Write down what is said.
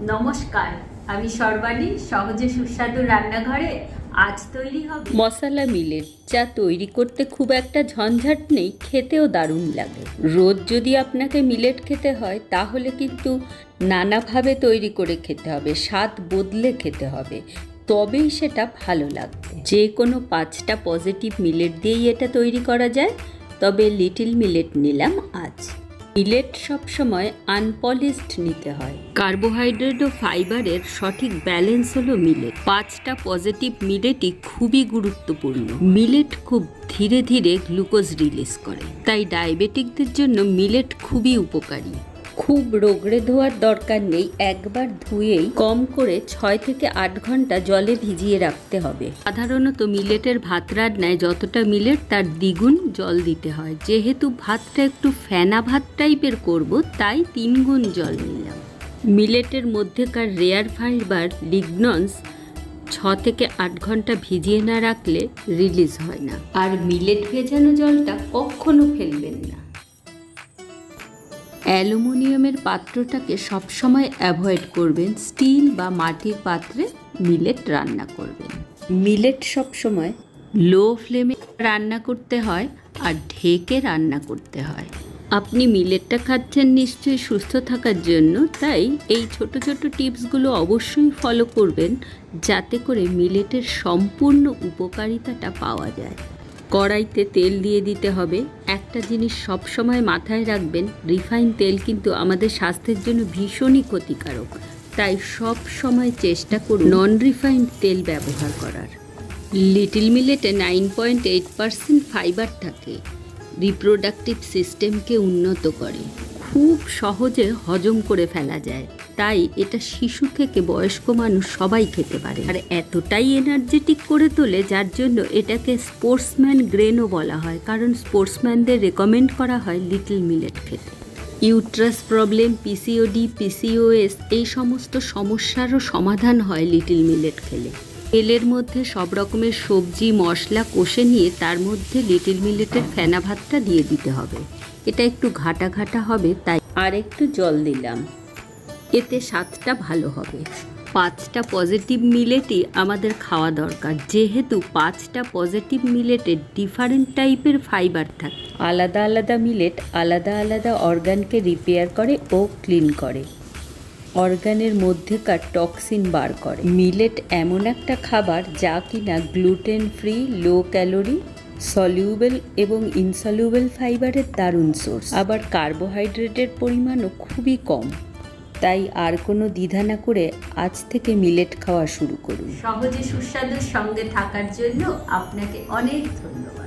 নমস্কার, আমি সর্বাণী। সহজে সুস্বাদু রান্নাঘরে আজ তৈরি হবে মশলা মিলেট, যা তৈরি করতে খুব একটা ঝঞ্ঝাট নেই, খেতেও দারুণ লাগে। রোজ যদি আপনাকে মিলেট খেতে হয় তাহলে কিন্তু নানাভাবে তৈরি করে খেতে হবে, স্বাদ বদলে খেতে হবে, তবেই সেটা ভালো লাগবে। যে কোনো 5টা পজিটিভ মিলেট দিয়েই এটা তৈরি করা যায়, তবে লিটল মিলেট নিলাম আজ। মিলেট সবসময় আনপলিশড নিতে হয়। কার্বোহাইড্রেট ও ফাইবারের সঠিক ব্যালেন্স হলো মিলেট। 5টা পজিটিভ মিলেটই খুবই গুরুত্বপূর্ণ। মিলেট খুব ধীরে ধীরে গ্লুকোজ রিলিজ করে, তাই ডায়াবেটিকদের জন্য মিলেট খুবই উপকারী। খুব রগড়ে ধোয়ার দরকার নেই, একবার ধুয়েই কম করে 6 থেকে 8 ঘন্টা জলে ভিজিয়ে রাখতে হবে। সাধারণত মিলেটের ভাত রান্নায় যতটা মিলেট তার দ্বিগুণ জল দিতে হয়। যেহেতু ভাতটা একটু ফেনা ভাত টাইপের করব, তাই 3 গুণ জল নিলাম। মিলেটের মধ্যেকার রেয়ার ফাইবার লিগনন্স 6 থেকে 8 ঘন্টা ভিজিয়ে না রাখলে রিলিজ হয় না। আর মিলেট ভেজানো জলটা কখনো ফেলবেন না। অ্যালুমিনিয়ামের পাত্রটাকে সবসময় অ্যাভয়েড করবেন। স্টিল বা মাটির পাত্রে মিলেট রান্না করবেন। মিলেট সবসময় লো ফ্লেমে রান্না করতে হয় আর ঢেকে রান্না করতে হয়। আপনি মিলেটটা খাচ্ছেন নিশ্চয়ই সুস্থ থাকার জন্য, তাই এই ছোট ছোট টিপসগুলো অবশ্যই ফলো করবেন, যাতে করে মিলেটের সম্পূর্ণ উপকারিতাটা পাওয়া যায়। কড়াইতে তেল দিয়ে দিতে হবে। একটা জিনিস সবসময় মাথায় রাখবেন, রিফাইন তেল কিন্তু আমাদের স্বাস্থ্যের জন্য ভীষণই ক্ষতিকারক, তাই সব সময় চেষ্টা করুন নন রিফাইন্ড তেল ব্যবহার করার। লিটল মিলেটে 9.8% ফাইবার থাকে, রিপ্রোডাক্টিভ সিস্টেমকে উন্নত করে, খুব সহজে হজম করে ফেলা যায়, তাই এটা শিশু থেকে বয়স্ক মানুষ সবাই খেতে পারে। আর এতটাই এনার্জেটিক করে তোলে, যার জন্য এটাকে স্পোর্টসম্যান গ্রেনও বলা হয়, কারণ স্পোর্টসম্যানদের রেকমেন্ড করা হয় লিটল মিলেট খেতে। ইউট্রাস প্রবলেম, পিসিওডি, পিসিওএস এই সমস্ত সমস্যারও সমাধান হয় লিটল মিলেট খেলে। তেলের মধ্যে সব রকমের সবজি মশলা কষে নিয়ে তার মধ্যে লিটল মিলেটের ফেনা ভাতটা দিয়ে দিতে হবে। এটা একটু ঘাটা ঘাটা হবে, তাই আর একটু জল দিলাম, এতে স্বাদটা ভালো হবে। 5টা পজিটিভ মিলেটই আমাদের খাওয়া দরকার, যেহেতু 5টা পজিটিভ মিলেটে ডিফারেন্ট টাইপের ফাইবার থাকে। আলাদা আলাদা মিলেট আলাদা আলাদা অর্গানকে রিপেয়ার করে ও ক্লিন করে, অর্গানের মধ্যেকার টক্সিন বার করে। মিলেট এমন একটা খাবার যা কিনা gluten free, low calorie, soluble এবং ইনসলিউবেল ফাইবারের দারুণ সোর্স। আবার কার্বোহাইড্রেটের পরিমাণও খুবই কম, তাই আর কোনো দ্বিধা না করে আজ থেকে মিলেট খাওয়া শুরু করুন। সহজে সুস্বাদুর সঙ্গে থাকার জন্য আপনাকে অনেক ধন্যবাদ।